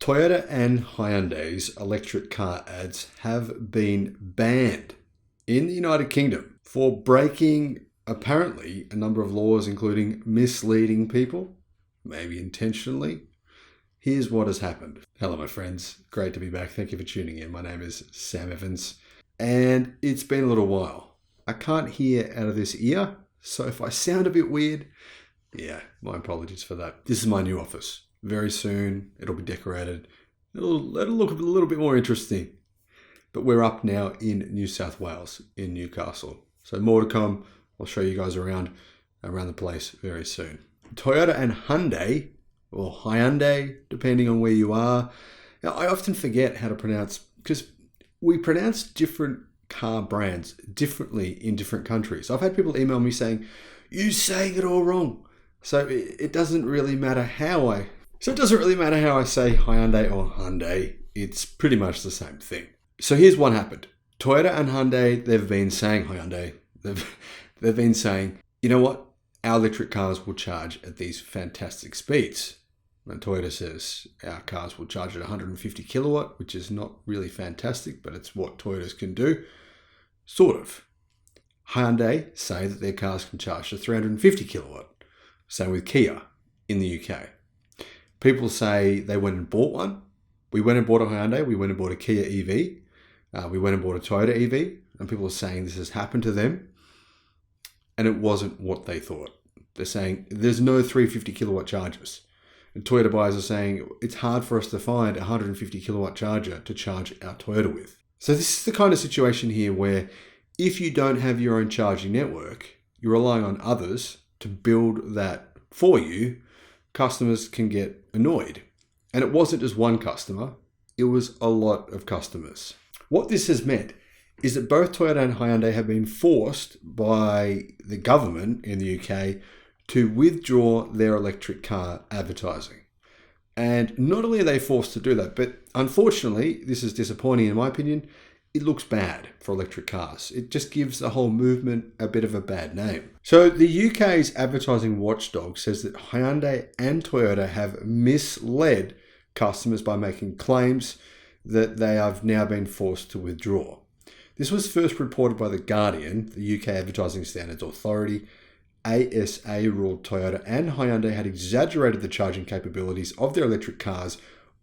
Toyota and Hyundai's electric car ads have been banned in the United Kingdom for breaking apparently a number of laws, including misleading people, maybe intentionally. Here's what has happened. Hello, my friends. Great to be back. Thank you for tuning in. My name is Sam Evans, and it's been a little while. I can't hear out of this ear, so if I sound a bit weird, my apologies for that. This is my new office. Very soon, it'll be decorated. It'll look a little bit more interesting. But we're up now in New South Wales, in Newcastle. So more to come. I'll show you guys around the place very soon. Toyota and Hyundai, or Hyundai, depending on where you are. Now, I often forget how to pronounce, because we pronounce different car brands differently in different countries. I've had people email me saying, "You're saying it all wrong." So it doesn't really matter how I say Hyundai or Hyundai. It's pretty much the same thing. So here's what happened. Toyota and Hyundai, they've been saying, they've been saying, you know what? Our electric cars will charge at these fantastic speeds. And Toyota says our cars will charge at 150 kilowatt, which is not really fantastic, but it's what Toyotas can do. Sort of. Hyundai say that their cars can charge to 350 kilowatt. Same with Kia in the UK. People say they went and bought one. We went and bought a Hyundai. We went and bought a Kia EV. We went and bought a Toyota EV. And people are saying this has happened to them. And it wasn't what they thought. They're saying there's no 350 kilowatt chargers. And Toyota buyers are saying it's hard for us to find a 150 kilowatt charger to charge our Toyota with. So this is the kind of situation here where if you don't have your own charging network, you're relying on others to build that for you. Customers can get annoyed. And it wasn't just one customer, it was a lot of customers. What this has meant is that both Toyota and Hyundai have been forced by the government in the UK to withdraw their electric car advertising. And not only are they forced to do that, but unfortunately, this is disappointing in my opinion, it looks bad for electric cars. It just gives the whole movement a bit of a bad name. So the UK's advertising watchdog says that Hyundai and Toyota have misled customers by making claims that they have now been forced to withdraw. This was first reported by The Guardian, the UK Advertising Standards Authority. ASA ruled Toyota and Hyundai had exaggerated the charging capabilities of their electric cars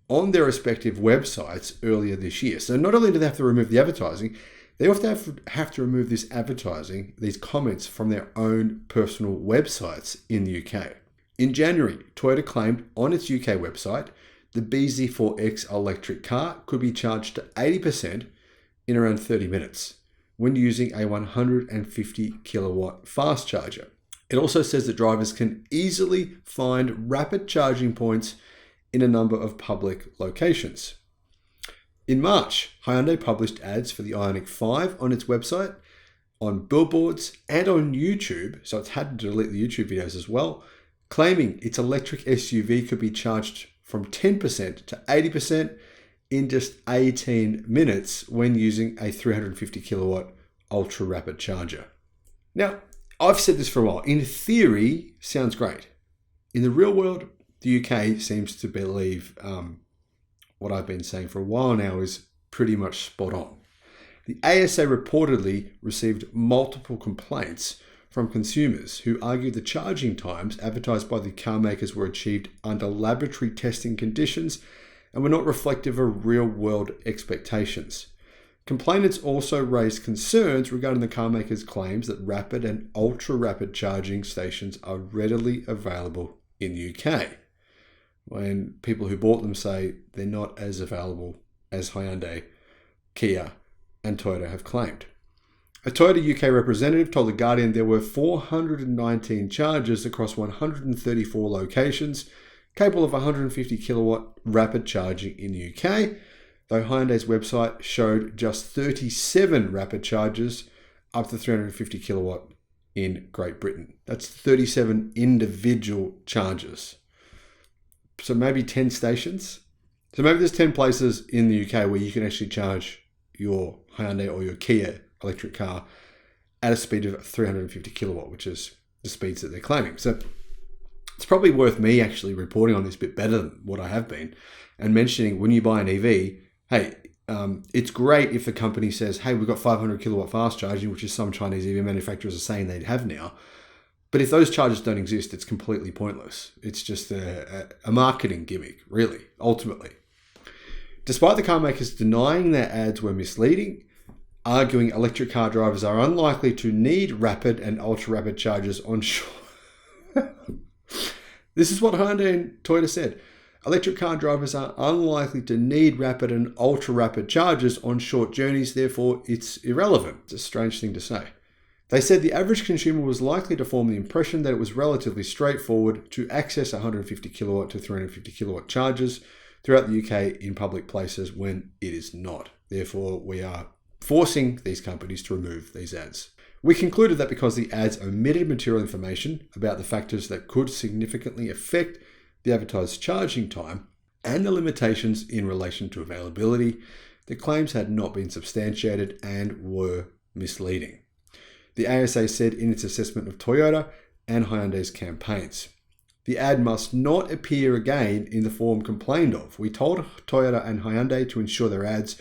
on their respective websites earlier this year. So not only do they have to remove the advertising, they also have to remove this advertising, these comments from their own personal websites in the UK. In January, Toyota claimed on its UK website the BZ4X electric car could be charged to 80% in around 30 minutes when using a 150 kilowatt fast charger. It also says that drivers can easily find rapid charging points in a number of public locations. In March, Hyundai published ads for the Ioniq 5 on its website, on billboards, and on YouTube, so it's had to delete the YouTube videos as well, claiming its electric SUV could be charged from 10% to 80% in just 18 minutes when using a 350 kilowatt ultra rapid charger. Now, I've said this for a while. In theory, sounds great. In the real world, the UK seems to believe what I've been saying for a while now is pretty much spot on. The ASA reportedly received multiple complaints from consumers who argued the charging times advertised by the car makers were achieved under laboratory testing conditions and were not reflective of real-world expectations. Complainants also raised concerns regarding the car makers' claims that rapid and ultra-rapid charging stations are readily available in the UK, when people who bought them say they're not as available as Hyundai, Kia, and Toyota have claimed. A Toyota UK representative told The Guardian there were 419 chargers across 134 locations capable of 150 kilowatt rapid charging in the UK, though Hyundai's website showed just 37 rapid chargers up to 350 kilowatt in Great Britain. That's 37 individual chargers. So maybe 10 stations. So maybe there's 10 places in the UK where you can actually charge your Hyundai or your Kia electric car at a speed of 350 kilowatt, which is the speeds that they're claiming. So It's probably worth me actually reporting on this a bit better than what I have been and mentioning when you buy an EV, hey, it's great if the company says, hey, we've got 500 kilowatt fast charging, which is some Chinese EV manufacturers are saying they'd have now. But if those chargers don't exist, it's completely pointless. It's just a marketing gimmick, really, ultimately. Despite the car makers denying their ads were misleading, arguing electric car drivers are unlikely to need rapid and ultra-rapid chargers on shore. This is what Hyundai and Toyota said. Electric car drivers are unlikely to need rapid and ultra-rapid chargers on short journeys, therefore it's irrelevant. It's a strange thing to say. They said the average consumer was likely to form the impression that it was relatively straightforward to access 150 kilowatt to 350 kilowatt chargers throughout the UK in public places when it is not. Therefore, we are forcing these companies to remove these ads. We concluded that because the ads omitted material information about the factors that could significantly affect the advertised charging time and the limitations in relation to availability, the claims had not been substantiated and were misleading. The ASA said in its assessment of Toyota and Hyundai's campaigns. The ad must not appear again in the form complained of. We told Toyota and Hyundai to ensure their ads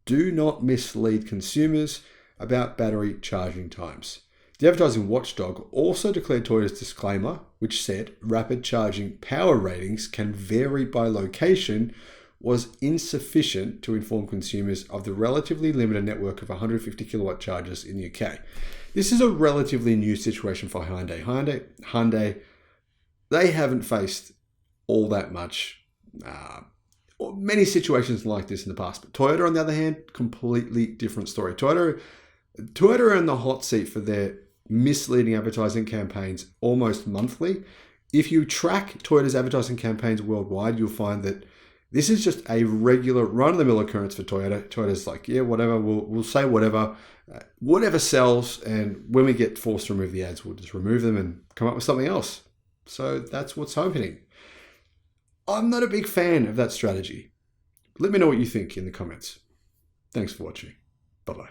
do not mislead consumers about battery charging times. The advertising watchdog also declared Toyota's disclaimer, which said rapid charging power ratings can vary by location, was insufficient to inform consumers of the relatively limited network of 150 kilowatt chargers in the UK. This is a relatively new situation for Hyundai. Hyundai, they haven't faced all that much, or many situations like this in the past. But Toyota, on the other hand, completely different story. Toyota are in the hot seat for their misleading advertising campaigns almost monthly. If you track Toyota's advertising campaigns worldwide, you'll find that this is just a regular run-of-the-mill occurrence for Toyota. Toyota's like, yeah, whatever, we'll say whatever. Whatever sells, and when we get forced to remove the ads, we'll just remove them and come up with something else. So that's what's happening. I'm not a big fan of that strategy. Let me know what you think in the comments. Thanks for watching. Bye-bye.